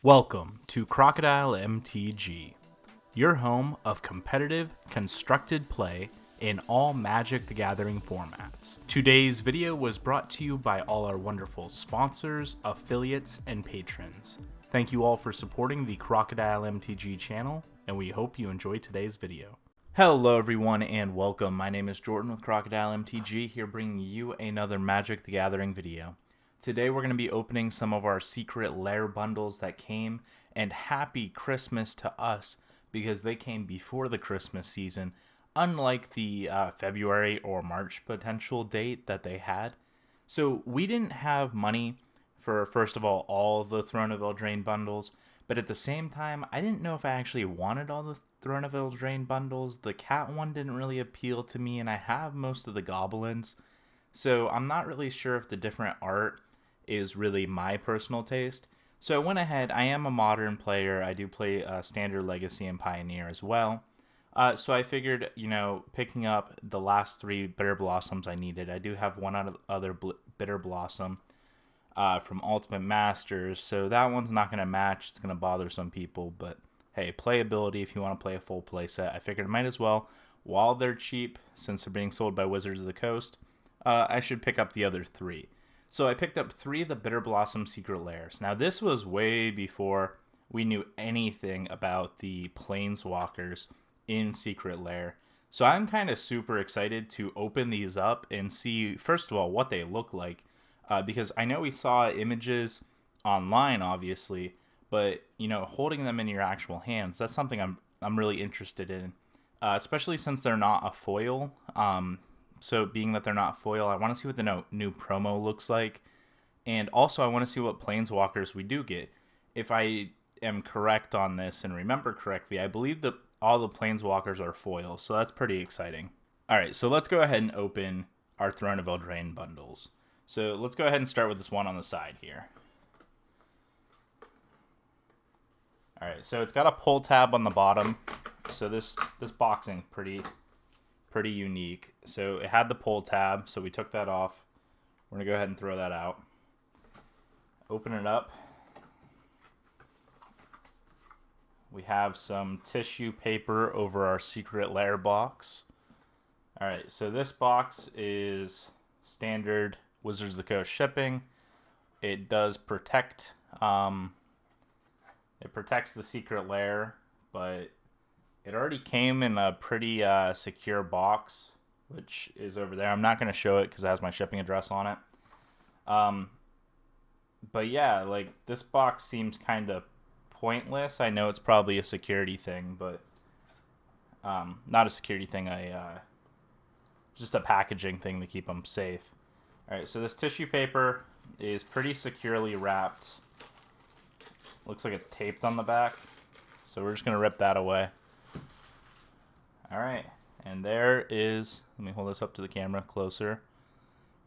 Welcome to Crocodile MTG, your home of competitive, constructed play in all Magic the Gathering formats. Today's video was brought to you by all our wonderful sponsors, affiliates, and patrons. Thank you all for supporting the Crocodile MTG channel, and we hope you enjoy today's video. Hello everyone and welcome. My name is Jordan with Crocodile MTG, here bringing you another Magic the Gathering video. Today we're going to be opening some of our Secret Lair bundles that came, and happy Christmas to us because they came before the Christmas season, unlike the February or March potential date that they had. So we didn't have money for, first of all the Throne of Eldraine bundles, but at the same time, I didn't know if I actually wanted all the Throne of Eldraine bundles. The cat one didn't really appeal to me, and I have most of the goblins, so I'm not really sure if the different art is really my personal taste. So I went ahead. I am a modern player. I do play Standard, Legacy, and Pioneer as well. So I figured, picking up the last three Bitter Blossoms I needed. I do have one other Bitter Blossom from Ultimate Masters, so that one's not going to match. It's going to bother some people, but hey, playability if you want to play a full play set. I figured I might as well, while they're cheap, since they're being sold by Wizards of the Coast, I should pick up the other three. So I picked up three of the Bitter Blossom Secret Lairs. Now this was way before we knew anything about the Planeswalkers in Secret Lair. So I'm kind of super excited to open these up and see, first of all, what they look like. Because I know we saw images online, obviously, but, holding them in your actual hands, that's something I'm really interested in. Especially since they're not a foil. So being that they're not foil, I want to see what the new promo looks like. And also I want to see what Planeswalkers we do get. If I am correct on this and remember correctly, I believe that all the Planeswalkers are foil. So that's pretty exciting. Alright, so let's go ahead and open our Throne of Eldraine bundles. So let's go ahead and start with this one on the side here. Alright, so it's got a pull tab on the bottom. So this boxing pretty unique. So it had the pull tab, so we took that off. We're going to go ahead and throw that out. Open it up. We have some tissue paper over our Secret Lair box. Alright, so this box is standard Wizards of the Coast shipping. It does protect, it protects the Secret Lair, but it already came in a pretty secure box, which is over there. I'm not going to show it because it has my shipping address on it. But yeah, like, this box seems kind of pointless. I know it's probably a security thing, but not a security thing. Just a packaging thing to keep them safe. All right, so this tissue paper is pretty securely wrapped. Looks like it's taped on the back, so we're just going to rip that away. Alright, and there is, let me hold this up to the camera closer,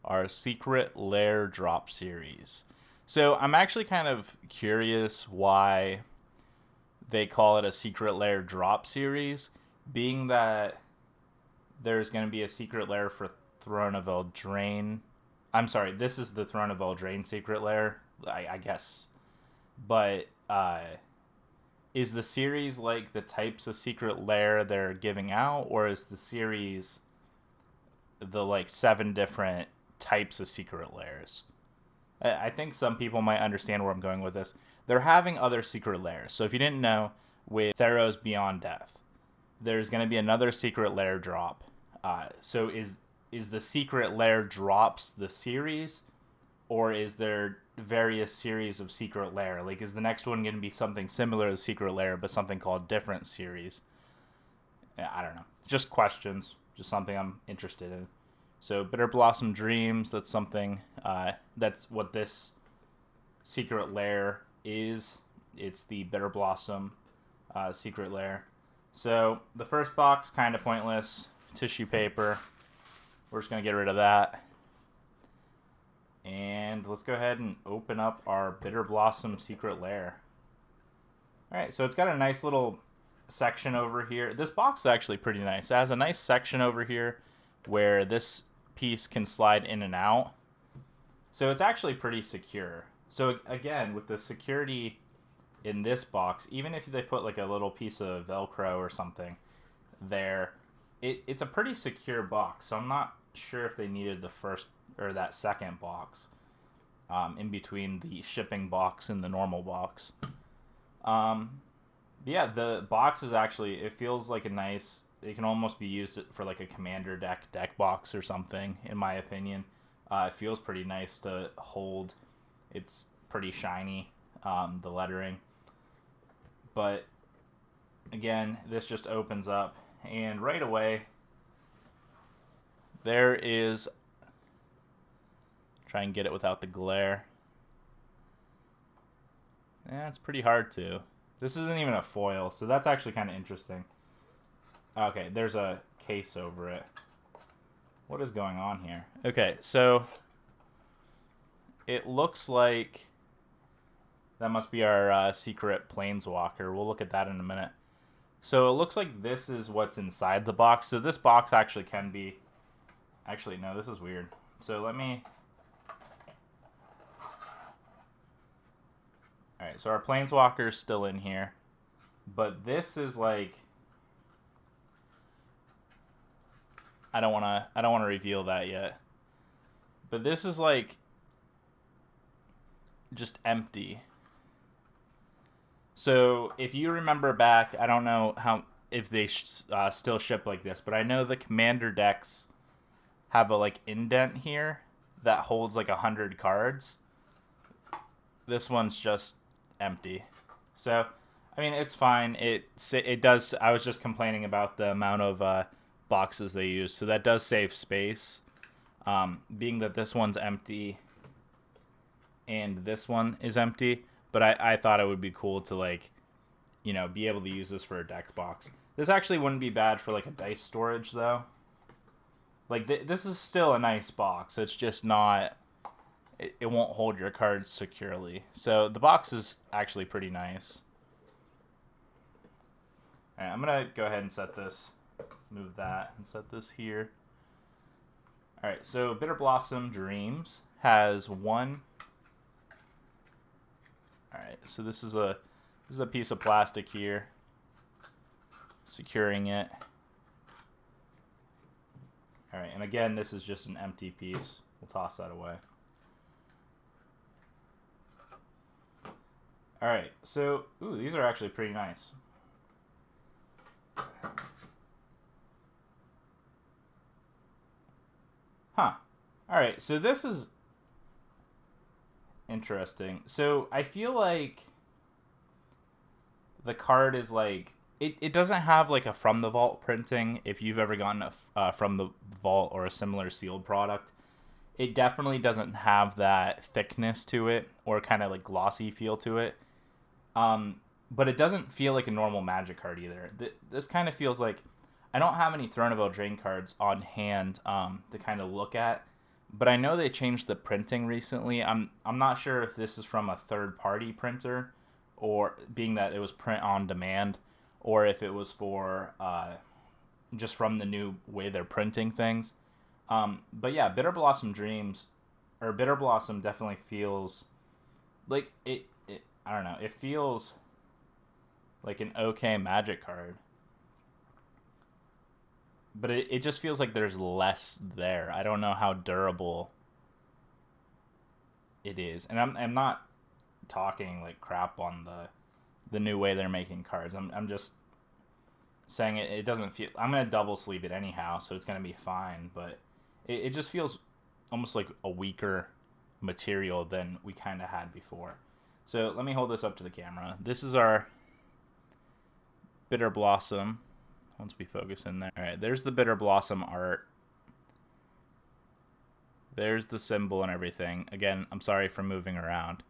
our Secret Lair drop series. So I'm actually kind of curious why they call it a Secret Lair drop series, being that there's going to be a Secret Lair for Throne of Eldraine. I'm sorry, this is the Throne of Eldraine Secret Lair, I guess. But, is the series like the types of Secret Lair they're giving out, or is the series the like 7 different types of Secret Lairs? I think some people might understand where I'm going with this. They're having other Secret Lairs. So if you didn't know, with Theros Beyond Death, there's going to be another Secret Lair drop. So is the Secret Lair drops the series, or is there various series of Secret Lair? Like, is the next one going to be something similar to Secret Lair, but something called different series? I don't know. Just questions. Just something I'm interested in. So, Bitter Blossom Dreams, that's something, that's what this Secret Lair is. It's the Bitter Blossom Secret Lair. So, the first box, kind of pointless. Tissue paper. We're just going to get rid of that. And let's go ahead and open up our Bitter Blossom Secret Lair. Alright, so it's got a nice little section over here. This box is actually pretty nice. It has a nice section over here where this piece can slide in and out. So it's actually pretty secure. So again, with the security in this box, even if they put like a little piece of Velcro or something there, it's a pretty secure box. So I'm not sure if they needed the first or that second box in between the shipping box and the normal box. Yeah, the box is actually, it feels like a nice, it can almost be used for like a commander deck box or something, in my opinion. It feels pretty nice to hold. It's pretty shiny, the lettering. But again, this just opens up, and right away there is, try and get it without the glare. Yeah, it's pretty hard to. This isn't even a foil, so that's actually kind of interesting. Okay, there's a case over it. What is going on here? Okay, so it looks like that must be our secret planeswalker. We'll look at that in a minute. So it looks like this is what's inside the box. So this box actually can be... Actually, no, this is weird. So let me... Alright, so our planeswalker is still in here. But this is like... I don't wanna reveal that yet. But this is like just empty. So if you remember back, I don't know how if they still ship like this, but I know the commander decks have a like indent here that holds like 100 cards. This one's just empty. So I mean, it's fine. It does. I was just complaining about the amount of boxes they use, so that does save space. Being that this one's empty and this one is empty, but I thought it would be cool to, like, you know, be able to use this for a deck box. This actually wouldn't be bad for like a dice storage though. Like this is still a nice box. It's just not. It won't hold your cards securely. So the box is actually pretty nice. All right, I'm gonna go ahead and set this. Move that and set this here. All right, so Bitter Blossom Dreams has one. All right, so this is a piece of plastic here, securing it. All right, and again, this is just an empty piece. We'll toss that away. All right, so ooh, these are actually pretty nice. Huh. Alright, so this is interesting. So I feel like the card is like... It doesn't have like a From the Vault printing, if you've ever gotten a From the Vault or a similar sealed product. It definitely doesn't have that thickness to it, or kind of like glossy feel to it. But it doesn't feel like a normal Magic card either. This kind of feels like... I don't have any Throne of Eldraine cards on hand to kind of look at, but I know they changed the printing recently. I'm not sure if this is from a third-party printer, or being that it was print on demand, or if it was for just from the new way they're printing things. But yeah, Bitter Blossom Dreams, or Bitter Blossom definitely feels like it. I don't know. It feels like an okay Magic card. But it just feels like there's less there. I don't know how durable it is. And I'm not talking like crap on the new way they're making cards. I'm just saying it doesn't feel... I'm going to double sleeve it anyhow, so it's going to be fine. But it just feels almost like a weaker material than we kind of had before. So let me hold this up to the camera. This is our Bitter Blossom. Once we focus in there. Alright, there's the Bitter Blossom art. There's the symbol and everything. Again, I'm sorry for moving around.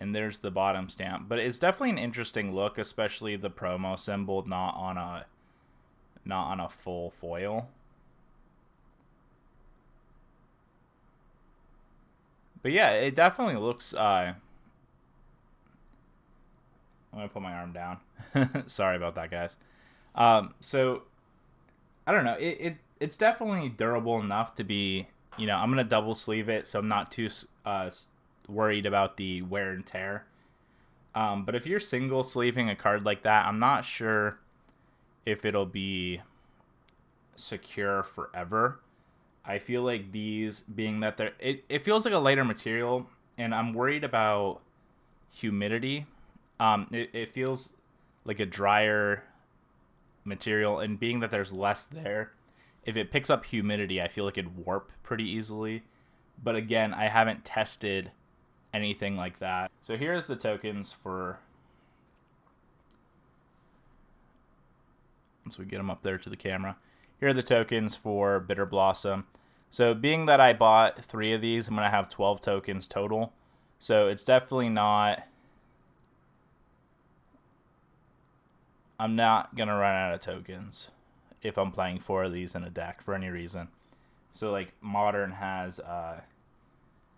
And there's the bottom stamp. But it's definitely an interesting look, especially the promo symbol not on a full foil. But yeah, it definitely looks I'm going to put my arm down. Sorry about that, guys. So, I don't know. It's definitely durable enough to be, you know, I'm going to double sleeve it so I'm not too worried about the wear and tear. But if you're single sleeving a card like that, I'm not sure if it'll be secure forever. I feel like these, being that it feels like a lighter material, and I'm worried about humidity. It feels like a drier material, and being that there's less there, if it picks up humidity, I feel like it'd warp pretty easily. But again, I haven't tested anything like that. So here's the tokens for, once we get them up there to the camera, here are the tokens for Bitter Blossom. So being that I bought 3 of these, I'm going to have 12 tokens total. So it's definitely not, I'm not going to run out of tokens if I'm playing 4 of these in a deck for any reason. So like Modern has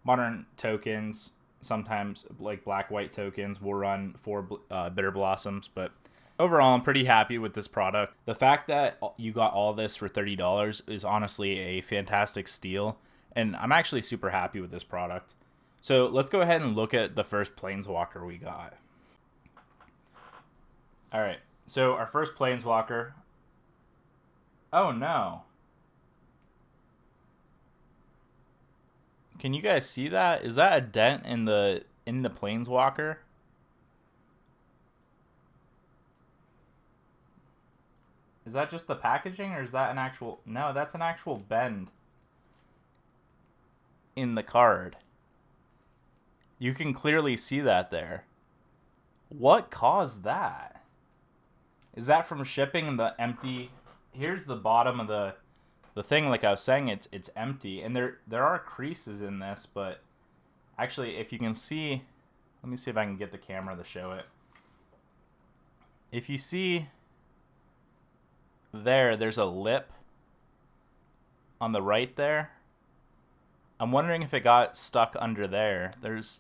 Modern tokens, sometimes like black-white tokens will run 4 Bitter Blossoms, but overall I'm pretty happy with this product. The fact that you got all this for $30 is honestly a fantastic steal, and I'm actually super happy with this product. So let's go ahead and look at the first Planeswalker we got. Alright, so our first Planeswalker, oh no. Can you guys see that? Is that a dent in the Planeswalker? Is that just the packaging, or is that an actual... No, that's an actual bend in the card. You can clearly see that there. What caused that? Is that from shipping the empty... Here's the bottom of the thing, like I was saying, it's empty, and there are creases in this, but actually, if you can see, let me see if I can get the camera to show it. If you see there's a lip on the right there. I'm wondering if it got stuck under there. There's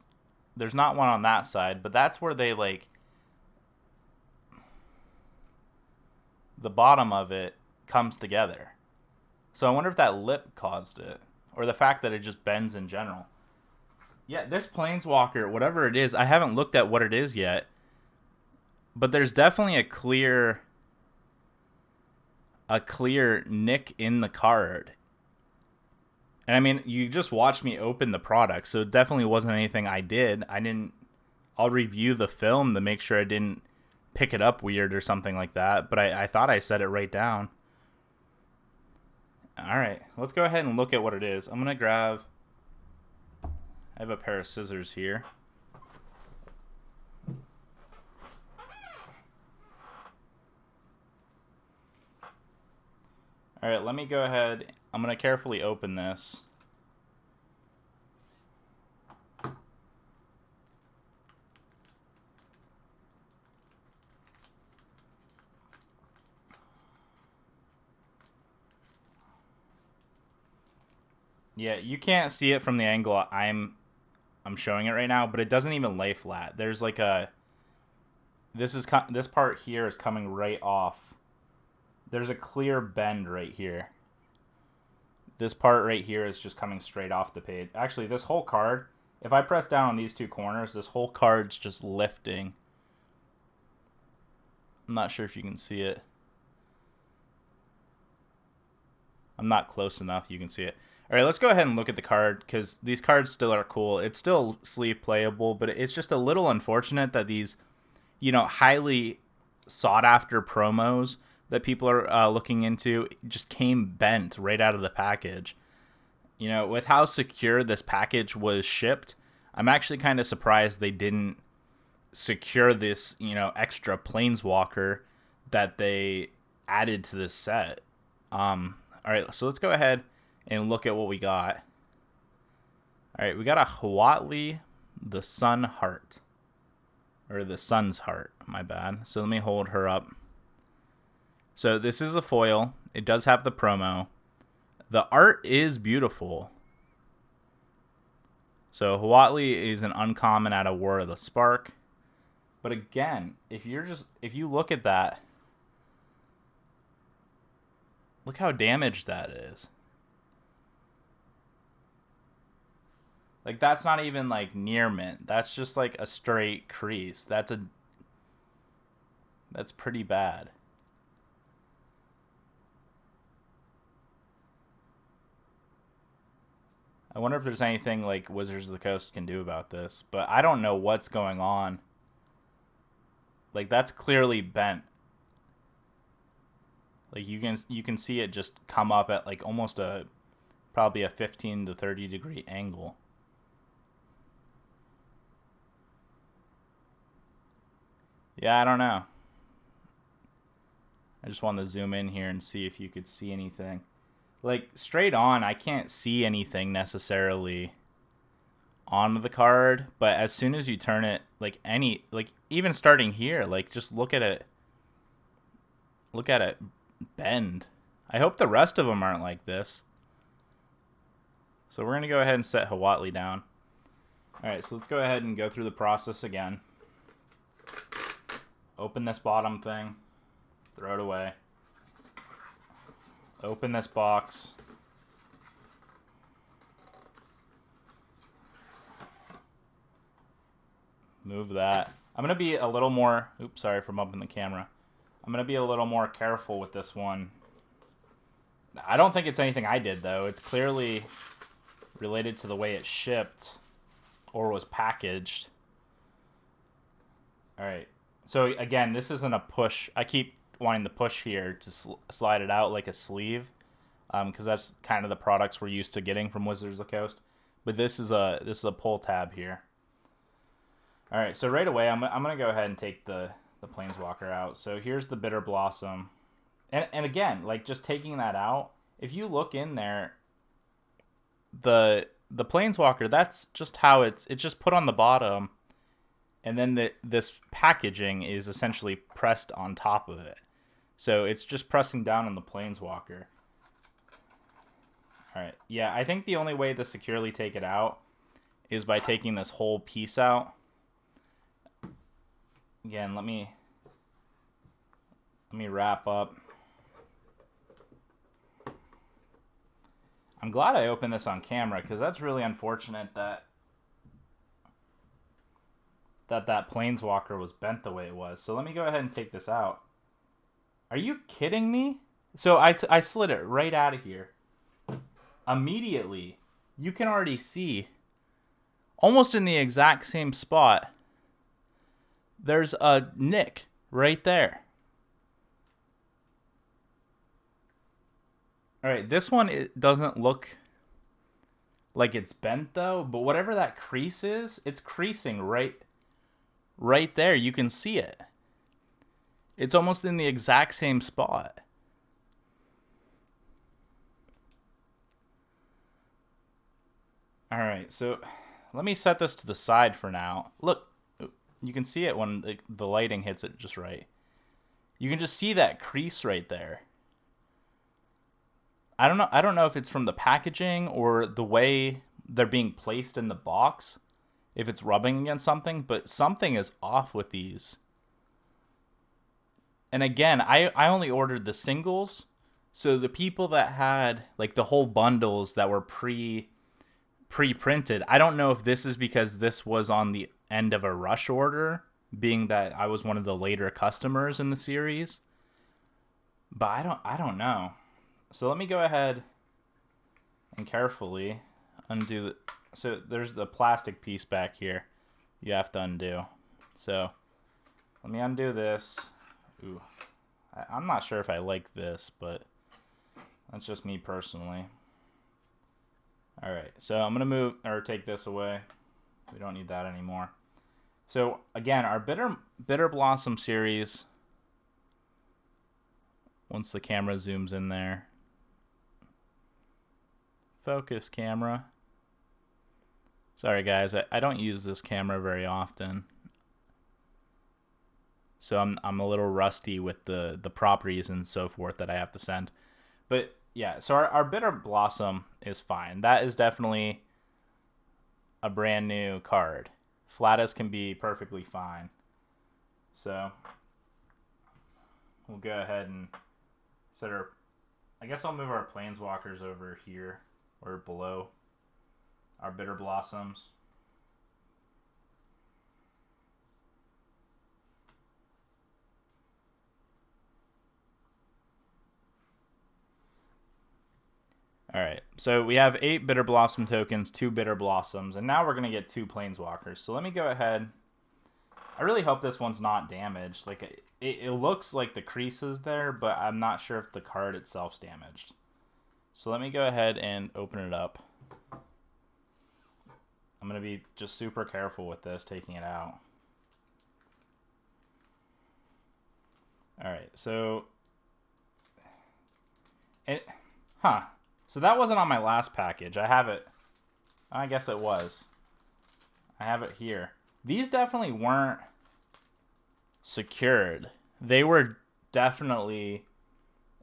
not one on that side, but that's where they, like, the bottom of it comes together. So I wonder if that lip caused it, or the fact that it just bends in general. Yeah, this Planeswalker, whatever it is, I haven't looked at what it is yet, but there's definitely a clear nick in the card. And I mean, you just watched me open the product, so it definitely wasn't anything I did. I'll review the film to make sure I didn't pick it up weird or something like that, but I thought I set it right down. Alright, let's go ahead and look at what it is. I'm going to grab... I have a pair of scissors here. Alright, let me go ahead. I'm going to carefully open this. Yeah, you can't see it from the angle I'm showing it right now, but it doesn't even lay flat. There's like a... This part here is coming right off. There's a clear bend right here. This part right here is just coming straight off the page. Actually, this whole card, if I press down on these 2 corners, this whole card's just lifting. I'm not sure if you can see it. I'm not close enough, you can see it. Alright, let's go ahead and look at the card, because these cards still are cool. It's still sleeve playable, but it's just a little unfortunate that these, you know, highly sought after promos that people are looking into just came bent right out of the package. You know, with how secure this package was shipped, I'm actually kind of surprised they didn't secure this, you know, extra Planeswalker that they added to this set. Alright, so let's go ahead and look at what we got. Alright, we got a Huatli the Sun Heart. Or the Sun's Heart, my bad. So let me hold her up. So this is a foil. It does have the promo. The art is beautiful. So Huatli is an uncommon out of War of the Spark. But again, if you look at that, look how damaged that is. Like, that's not even, like, near mint. That's just, like, a straight crease. That's pretty bad. I wonder if there's anything, like, Wizards of the Coast can do about this. But I don't know what's going on. Like, that's clearly bent. Like, you can see it just come up at, like, almost probably a 15 to 30 degree angle. Yeah, I don't know. I just wanted to zoom in here and see if you could see anything. Like, straight on, I can't see anything necessarily on the card, but as soon as you turn it, like, even starting here, like, just look at it bend. I hope the rest of them aren't like this. So we're going to go ahead and set Hawatli down. Alright, so let's go ahead and go through the process again. Open this bottom thing. Throw it away. Open this box. Move that. I'm going to be a little more... Oops, sorry for bumping the camera. I'm going to be a little more careful with this one. I don't think it's anything I did, though. It's clearly related to the way it shipped or was packaged. Alright. So, again, this isn't a push. I keep wanting to push here to slide it out like a sleeve, because that's kind of the products we're used to getting from Wizards of the Coast. But this is a pull tab here. All right, so right away I'm gonna go ahead and take the Planeswalker out. So here's the Bitter Blossom, and again, like, just taking that out. If you look in there, the Planeswalker, that's just how it's just put on the bottom. And then this packaging is essentially pressed on top of it. So it's just pressing down on the Planeswalker. Alright, yeah, I think the only way to securely take it out is by taking this whole piece out. Again, let me wrap up. I'm glad I opened this on camera, because that's really unfortunate that Planeswalker was bent the way it was. So let me go ahead and take this out. Are you kidding me? So I slid it right out of here. Immediately, you can already see, almost in the exact same spot, there's a nick right there. Alright, this one, it doesn't look like it's bent, though. But whatever that crease is, it's creasing right there. You can see it. It's almost in the exact same spot. Alright, so let me set this to the side for now. Look, you can see it when the lighting hits it just right. You can just see that crease right there. I don't know if it's from the packaging or the way they're being placed in the box, if it's rubbing against something, but something is off with these. And again, I only ordered the singles, so the people that had, like, the whole bundles that were pre-printed, I don't know if this is because this was on the end of a rush order, being that I was one of the later customers in the series. But I don't know. So let me go ahead and carefully undo the... So there's the plastic piece back here you have to undo. So let me undo this. Ooh, I'm not sure if I like this, but that's just me personally. Alright, so I'm going to take this away. We don't need that anymore. So again, our Bitter Blossom series, once the camera zooms in there. Focus, camera. Sorry guys, I don't use this camera very often. So I'm a little rusty with the properties and so forth that I have to send. But yeah, so our Bitter Blossom is fine. That is definitely a brand new card. Flatus can be perfectly fine. So we'll go ahead and set our... I guess I'll move our Planeswalkers over here or below. our bitter blossoms. Alright, so we have 8 Bitter Blossom tokens, 2 Bitter Blossoms, and now we're going to get 2 Planeswalkers. So let me go ahead. I really hope this one's not damaged. Like it looks like the crease is there, but I'm not sure if the card itself's damaged. So let me go ahead and open it up. I'm going to be just super careful with this, taking it out. Alright, so... So that wasn't on my last package. I have it. I guess it was. I have it here. These definitely weren't secured. They were definitely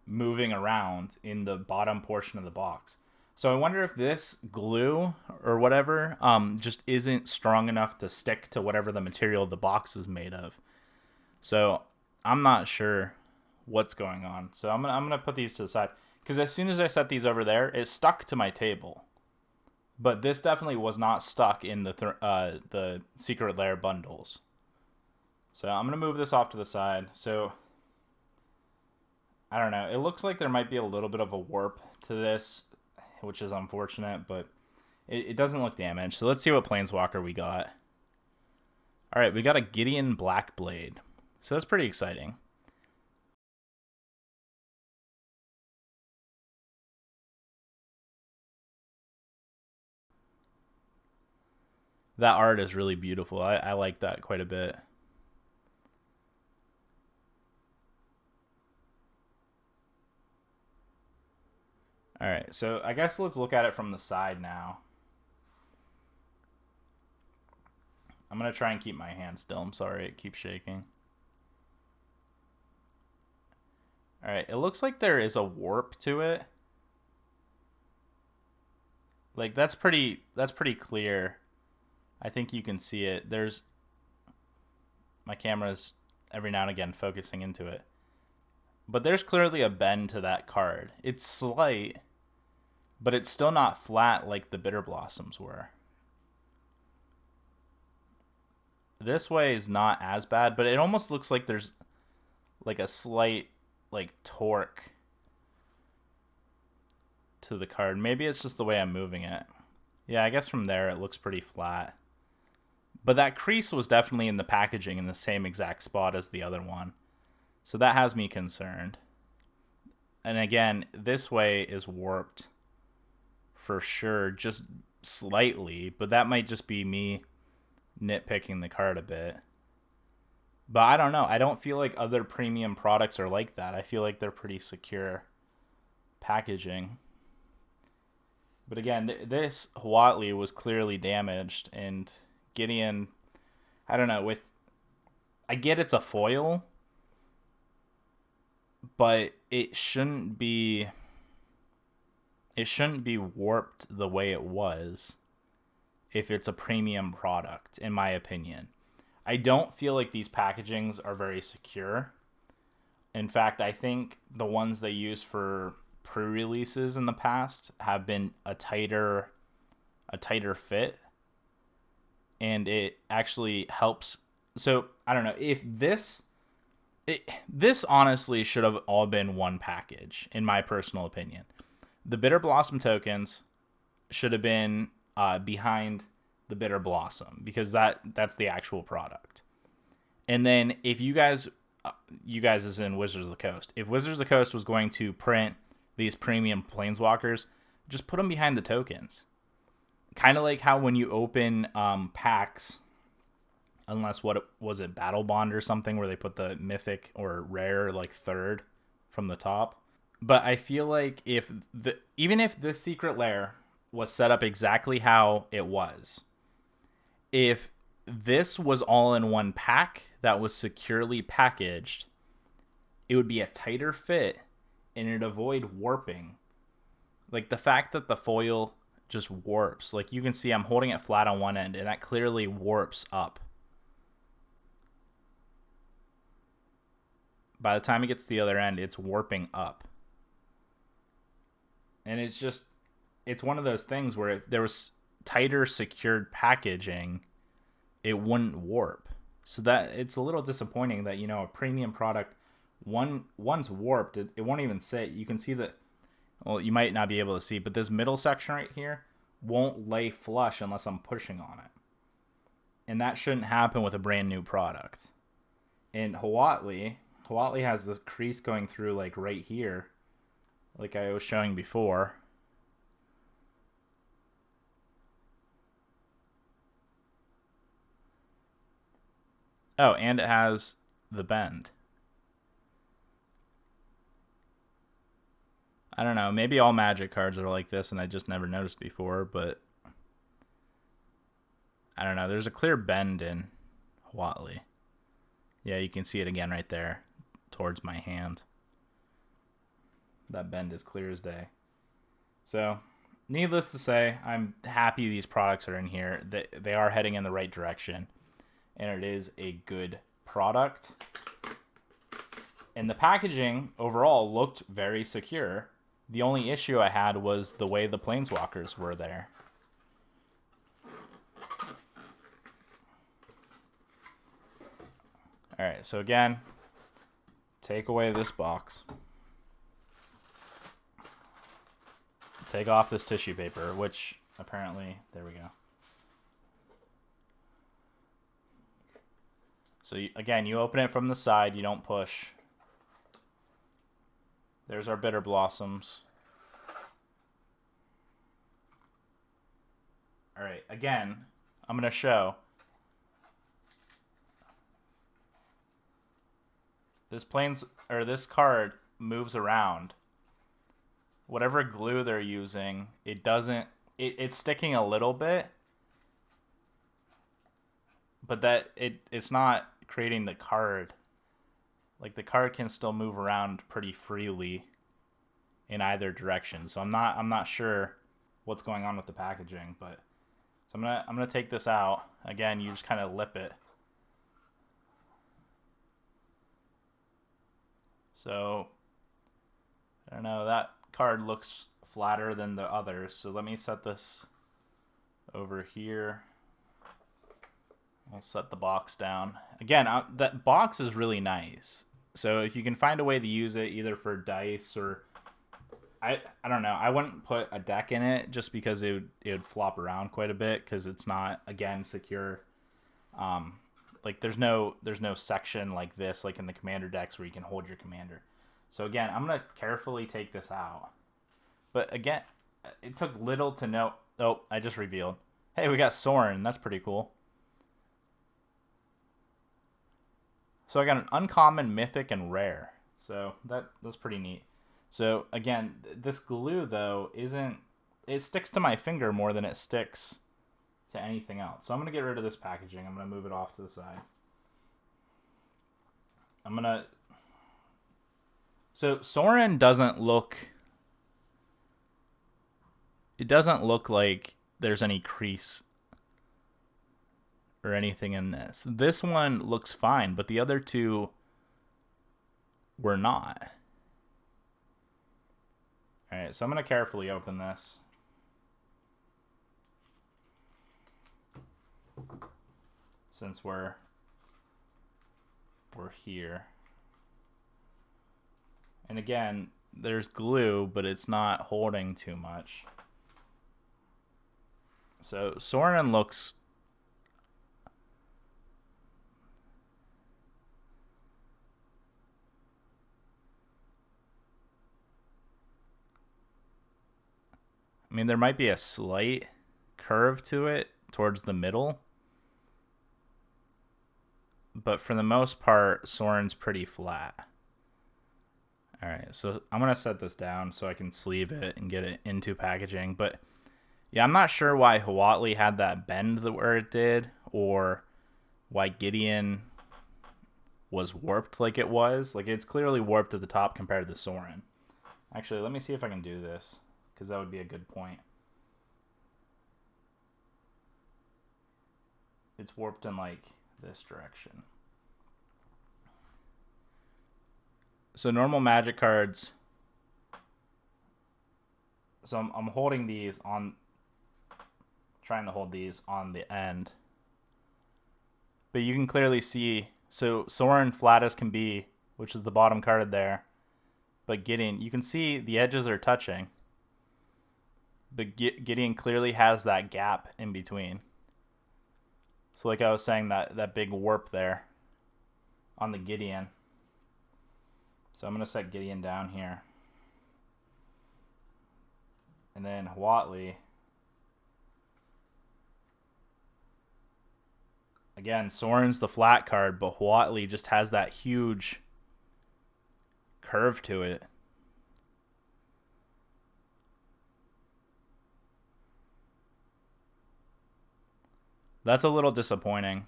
moving around in the bottom portion of the box. So I wonder if this glue or whatever just isn't strong enough to stick to whatever the material the box is made of. So I'm not sure what's going on. So I'm gonna put these to the side. Because as soon as I set these over there, it stuck to my table. But this definitely was not stuck in the Secret Lair bundles. So I'm going to move this off to the side. So, I don't know. It looks like there might be a little bit of a warp to this, which is unfortunate. But it doesn't look damaged. So let's see what Planeswalker we got. Alright, we got a Gideon Blackblade. So that's pretty exciting. That art is really beautiful. I like that quite a bit. Alright, so I guess let's look at it from the side now. I'm going to try and keep my hand still. I'm sorry, it keeps shaking. Alright, it looks like there is a warp to it. Like, that's pretty clear. I think you can see it. My camera's every now and again focusing into it. But there's clearly a bend to that card. It's slight, but it's still not flat like the Bitter Blossoms were. This way is not as bad, but it almost looks like there's like a slight like torque to the card. Maybe it's just the way I'm moving it. Yeah, I guess from there it looks pretty flat. But that crease was definitely in the packaging in the same exact spot as the other one. So that has me concerned. And again, this way is warped for sure, just slightly. But that might just be me nitpicking the card a bit. But I don't know. I don't feel like other premium products are like that. I feel like they're pretty secure packaging. But again, this Huatli was clearly damaged, and Gideon, I don't know, I get it's a foil, but it shouldn't be warped the way it was if it's a premium product, in my opinion. I don't feel like these packagings are very secure. In fact, I think the ones they use for pre-releases in the past have been a tighter fit, and it actually helps. So I don't know if this honestly should have all been one package, in my personal opinion. The Bitter Blossom tokens should have been behind the Bitter Blossom, because that's the actual product. And then if you guys is in Wizards of the Coast, if Wizards of the Coast was going to print these premium Planeswalkers, just put them behind the tokens. Kind of like how when you open packs, unless was it Battle Bond or something, where they put the mythic or rare like third from the top. But I feel like even if this Secret Lair was set up exactly how it was, if this was all in one pack that was securely packaged, it would be a tighter fit and it'd avoid warping. Like the fact that the foil just warps, like you can see I'm holding it flat on one end and that clearly warps up. By the time it gets to the other end, it's warping up. And it's one of those things where there was tighter secured packaging, it wouldn't warp. So that it's a little disappointing that, you know, a premium product, one's warped, it won't even sit. You can see that, well, you might not be able to see, but this middle section right here won't lay flush unless I'm pushing on it. And that shouldn't happen with a brand new product. And Huatli has the crease going through like right here, like I was showing before. Oh, and it has the bend. I don't know, maybe all Magic cards are like this and I just never noticed before, but I don't know. There's a clear bend in Huatli. Yeah, you can see it again right there towards my hand. That bend is clear as day. So, needless to say, I'm happy these products are in here. They are heading in the right direction. And it is a good product. And the packaging overall looked very secure. The only issue I had was the way the Planeswalkers were there. Alright, so again, take away this box. Take off this tissue paper, which apparently, there we go. So again, you open it from the side, you don't push. There's our Bitter Blossoms. Alright, again, I'm going to show. This card moves around. Whatever glue they're using, it's sticking a little bit, but it's not creating the card. Like, the card can still move around pretty freely in either direction. So I'm not sure what's going on with the packaging, but so I'm gonna take this out. Again, you just kind of lip it. So I don't know, that card looks flatter than the others. So let me set this over here. I'll set the box down. Again, that box is really nice. So if you can find a way to use it either for dice or... I don't know. I wouldn't put a deck in it just because it would flop around quite a bit because it's not, again, secure. Like there's no section like this, like in the commander decks where you can hold your commander. So again, I'm going to carefully take this out. But again, it took little to no... Oh, I just revealed. Hey, we got Sorin. That's pretty cool. So I got an uncommon, mythic, and rare. So that's pretty neat. So again, this glue though it sticks to my finger more than it sticks to anything else. So I'm going to get rid of this packaging. I'm going to move it off to the side. So Sorin doesn't look like there's any crease or anything in this. This one looks fine, but the other two were not. Alright, so I'm going to carefully open this. Since we're here. And again, there's glue, but it's not holding too much. So Sorin looks... I mean, there might be a slight curve to it towards the middle. But for the most part, Sorin's pretty flat. Alright, so I'm going to set this down so I can sleeve it and get it into packaging. But yeah, I'm not sure why Huatli had that bend where it did, or why Gideon was warped like it was. Like, it's clearly warped at the top compared to Sorin. Actually, let me see if I can do this, because that would be a good point. It's warped in, like, this direction. So normal Magic cards... So I'm holding these on trying to hold these on the end. But you can clearly see, so Sorin flat as can be, which is the bottom card there. But Gideon, you can see the edges are touching. But Gideon clearly has that gap in between. So like I was saying, that big warp there on the Gideon. So I'm going to set Gideon down here. And then Huatli. Again, Sorin's the flat card, but Huatli just has that huge curve to it. That's a little disappointing.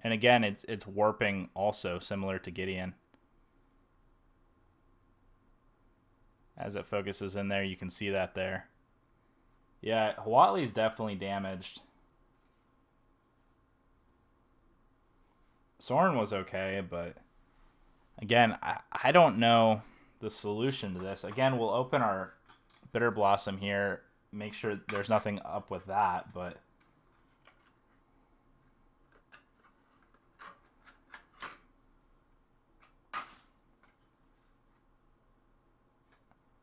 And again, it's warping also, similar to Gideon. As it focuses in there, you can see that there. Yeah, Huatli's definitely damaged. Sorin was okay, but again, I don't know the solution to this. Again, we'll open our Bitter Blossom here, make sure there's nothing up with that, but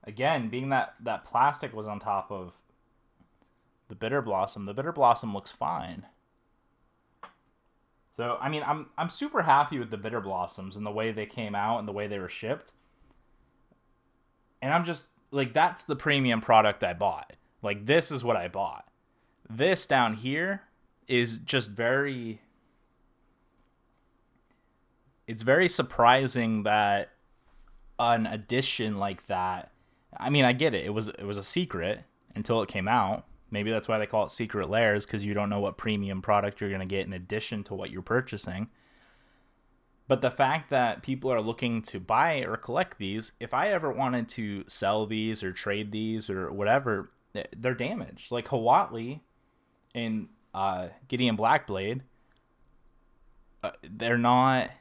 again, being that plastic was on top of the Bitter Blossom looks fine. So, I mean, I'm super happy with the Bitter Blossoms and the way they came out and the way they were shipped. And I'm just, like, that's the premium product I bought. Like, this is what I bought. This down here is just very... It's very surprising that an edition like that... I mean, I get it. It was a secret until it came out. Maybe that's why they call it Secret Lairs, because you don't know what premium product you're going to get in addition to what you're purchasing. But the fact that people are looking to buy or collect these, if I ever wanted to sell these or trade these or whatever, they're damaged. Like Huatli and Gideon Blackblade, they're not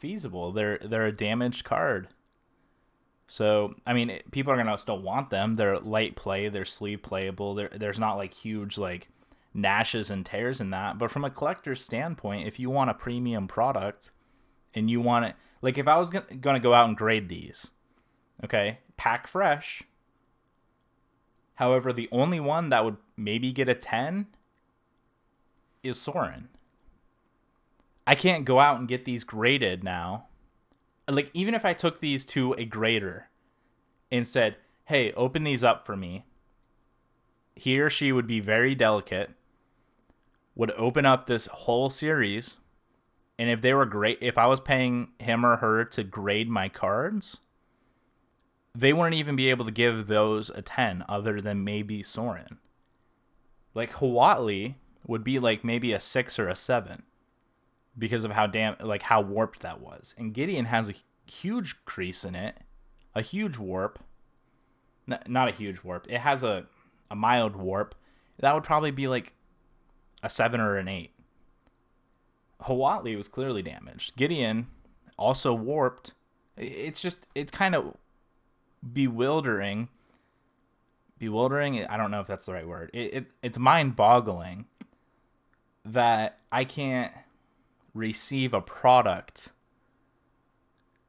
feasible. They're a damaged card. So, I mean, people are going to still want them. They're light play. They're sleeve playable. There's not, like, huge, like, gnashes and tears in that. But from a collector's standpoint, if you want a premium product and you want it... Like, if I was going to go out and grade these, okay, pack fresh. However, the only one that would maybe get a 10 is Sorin. I can't go out and get these graded now. Like, even if I took these to a grader and said, hey, open these up for me, he or she would be very delicate, would open up this whole series, and if they were great, if I was paying him or her to grade my cards, they wouldn't even be able to give those a 10 other than maybe Sorin. Like, Huatli would be like maybe a 6 or a 7. Because of how warped that was. And Gideon has a huge crease in it. A huge warp. Not a huge warp. It has a mild warp. That would probably be like a 7 or an 8. Huatli was clearly damaged. Gideon, also warped. It's kind of bewildering. Bewildering? I don't know if that's the right word. It's mind-boggling that I can't receive a product,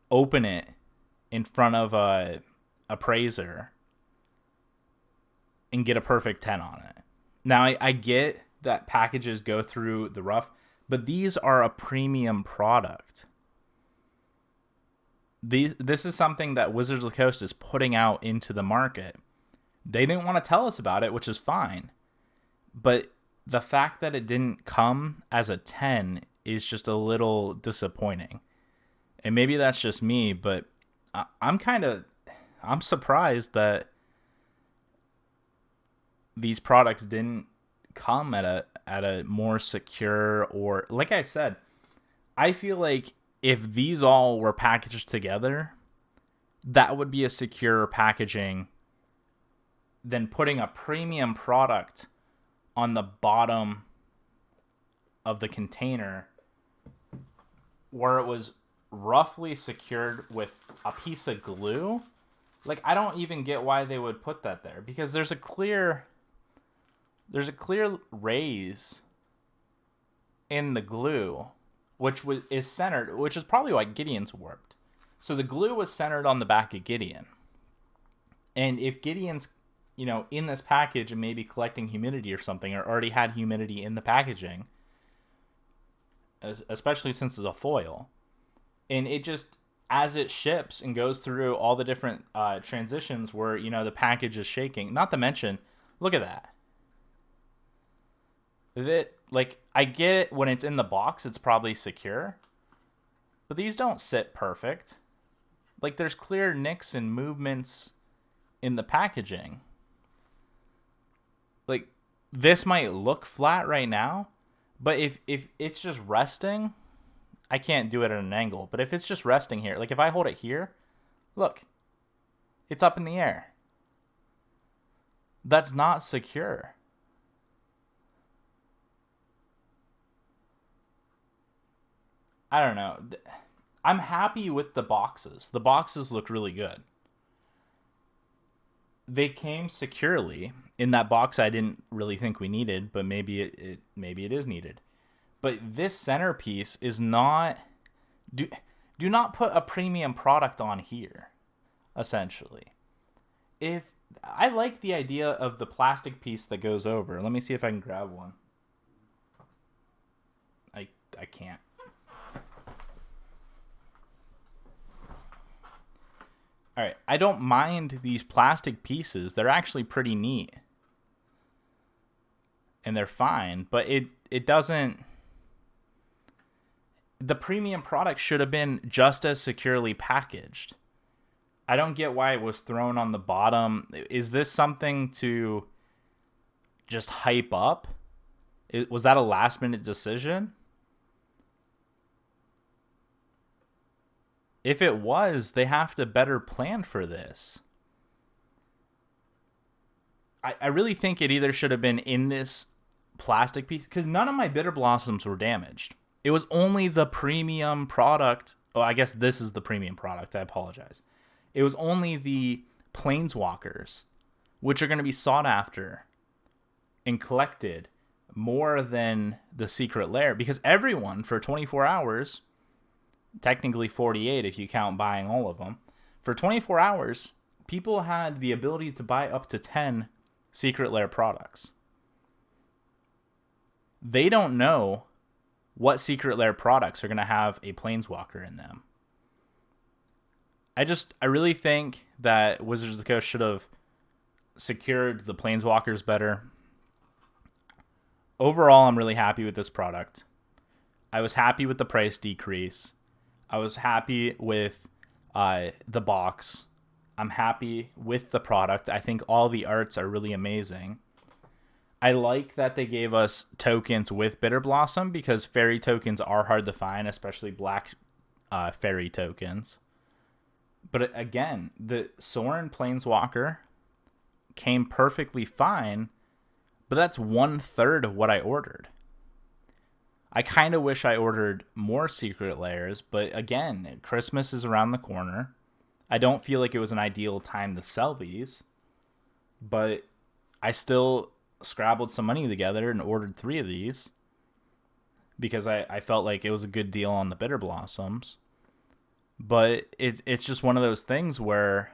open it in front of a appraiser, and get a perfect 10 on it. Now, I get that packages go through the rough, but these are a premium product. This is something that Wizards of the Coast is putting out into the market. They didn't want to tell us about it, which is fine. But the fact that it didn't come as a 10 is just a little disappointing. And maybe that's just me, but I'm surprised that these products didn't come at a more secure, or like I said, I feel like if these all were packaged together, that would be a secure packaging than putting a premium product on the bottom of the container where it was roughly secured with a piece of glue. Like, I don't even get why they would put that there, because there's a clear raise in the glue, which is centered, which is probably why Gideon's warped. So the glue was centered on the back of Gideon. And if Gideon's, in this package and maybe collecting humidity or something, or already had humidity in the packaging, especially since it's a foil, and it just, as it ships and goes through all the different transitions where, the package is shaking, not to mention, look at that. I get when it's in the box, it's probably secure, but these don't sit perfect. Like, there's clear nicks and movements in the packaging. Like, this might look flat right now, but if it's just resting, I can't do it at an angle, but if it's just resting here, like if I hold it here, look, it's up in the air. That's not secure. I don't know. I'm happy with the boxes. The boxes look really good. They came securely in that box. I didn't really think we needed, but maybe it is needed. But this centerpiece is not. Do not put a premium product on here. Essentially, if I like the idea of the plastic piece that goes over. Let me see if I can grab one. I can't. All right, I don't mind these plastic pieces. They're actually pretty neat. And they're fine, but it doesn't... The premium product should have been just as securely packaged. I don't get why it was thrown on the bottom. Is this something to just hype up? Was that a last-minute decision? If it was, they have to better plan for this. I really think it either should have been in this plastic piece, because none of my bitter blossoms were damaged. It was only the premium product. Oh, I guess this is the premium product. I apologize. It was only the planeswalkers, which are going to be sought after and collected more than the Secret Lair, because everyone for 24 hours... technically 48 if you count buying all of them. For 24 hours, people had the ability to buy up to 10 Secret Lair products. They don't know what Secret Lair products are going to have a Planeswalker in them. I really think that Wizards of the Coast should have secured the Planeswalkers better. Overall, I'm really happy with this product. I was happy with the price decrease. I was happy with the box. I'm happy with the product. I think all the arts are really amazing. I like that they gave us tokens with Bitter Blossom, because fairy tokens are hard to find, especially black fairy tokens. But again, the Sorin Planeswalker came perfectly fine, but that's 1/3 of what I ordered. I kind of wish I ordered more Secret Lairs, but again, Christmas is around the corner. I don't feel like it was an ideal time to sell these, but I still scrabbled some money together and ordered 3 of these because I felt like it was a good deal on the Bitter Blossoms. But it's just one of those things where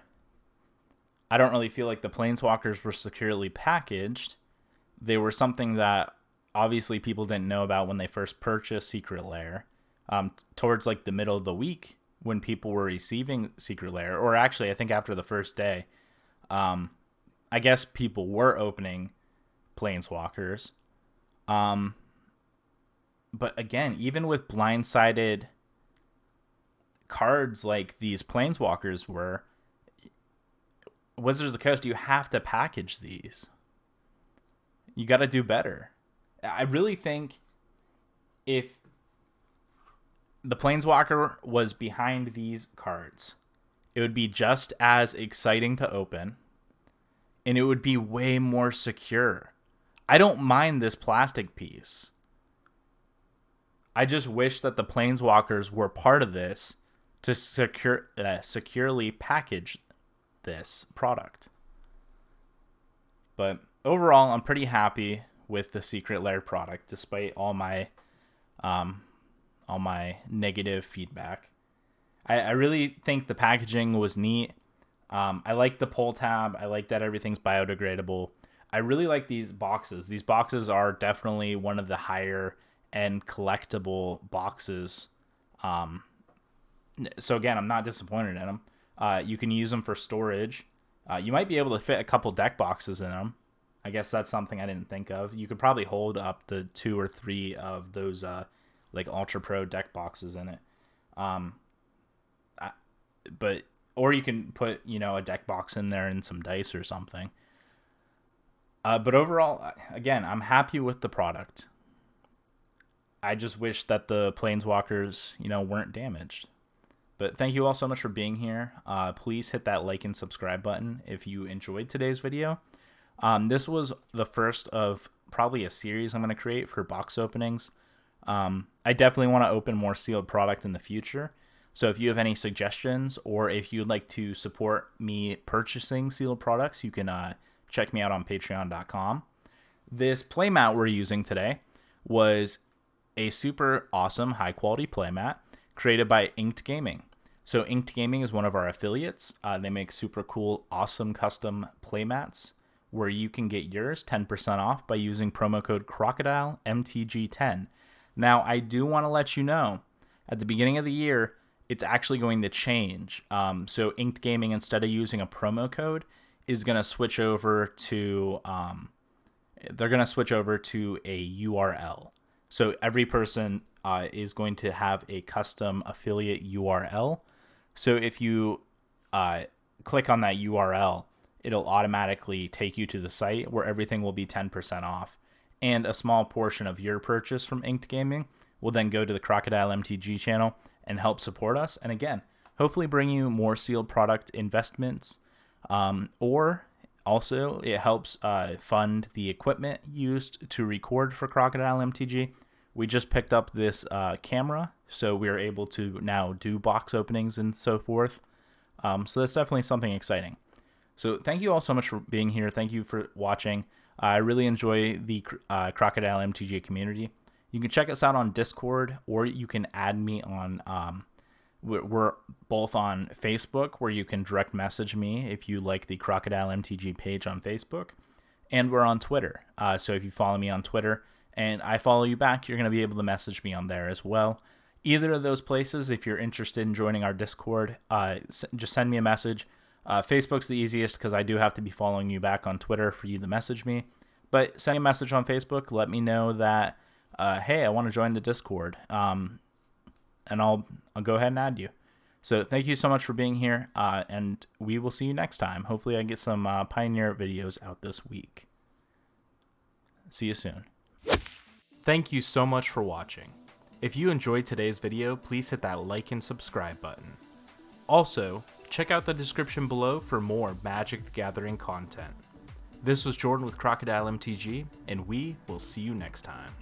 I don't really feel like the Planeswalkers were securely packaged. They were something that obviously people didn't know about when they first purchased Secret Lair. Towards like the middle of the week when people were receiving Secret Lair, or actually I think after the first day, I guess people were opening Planeswalkers. But again, even with blindsided cards like these Planeswalkers were, Wizards of the Coast, you have to package these. You got to do better. I really think if the Planeswalker was behind these cards, it would be just as exciting to open, and it would be way more secure. I don't mind this plastic piece. I just wish that the Planeswalkers were part of this to securely package this product. But overall, I'm pretty happy with the Secret Lair product, despite all my negative feedback. I really think the packaging was neat. I like the pull tab. I like that everything's biodegradable. I really like these boxes. These boxes are definitely one of the higher end collectible boxes. So again, I'm not disappointed in them. You can use them for storage. You might be able to fit a couple deck boxes in them. I guess that's something I didn't think of. You could probably hold up to 2 or 3 of those like Ultra Pro deck boxes in it. Or you can put, a deck box in there and some dice or something. But overall, again, I'm happy with the product. I just wish that the Planeswalkers, weren't damaged. But thank you all so much for being here. Please hit that like and subscribe button if you enjoyed today's video. This was the first of probably a series I'm going to create for box openings. I definitely want to open more sealed product in the future. So if you have any suggestions, or if you'd like to support me purchasing sealed products, you can check me out on patreon.com. This playmat we're using today was a super awesome high quality playmat created by Inked Gaming. So Inked Gaming is one of our affiliates. They make super cool, awesome custom playmats where you can get yours 10% off by using promo code crocodilemtg10. Now, I do want to let you know, at the beginning of the year, it's actually going to change. So Inked Gaming, instead of using a promo code, is going to switch over to they're going to switch over to a URL. So every person is going to have a custom affiliate URL. So if you click on that URL, it'll automatically take you to the site where everything will be 10% off. And a small portion of your purchase from Inked Gaming will then go to the Crocodile MTG channel and help support us. And again, hopefully bring you more sealed product investments. Or also it helps fund the equipment used to record for Crocodile MTG. We just picked up this camera, so we are able to now do box openings and so forth. So that's definitely something exciting. So thank you all so much for being here. Thank you for watching. I really enjoy the Crocodile MTG community. You can check us out on Discord, or you can add me on, we're both on Facebook, where you can direct message me if you like the Crocodile MTG page on Facebook. And we're on Twitter. So if you follow me on Twitter and I follow you back, you're going to be able to message me on there as well. Either of those places, if you're interested in joining our Discord, just send me a message. Facebook's the easiest because I do have to be following you back on Twitter for you to message me. But send me a message on Facebook. Let me know that, hey, I want to join the Discord. And I'll go ahead and add you. So thank you so much for being here. And we will see you next time. Hopefully I get some Pioneer videos out this week. See you soon. Thank you so much for watching. If you enjoyed today's video, please hit that like and subscribe button. Also, check out the description below for more Magic the Gathering content. This was Jordan with Crocodile MTG, and we will see you next time.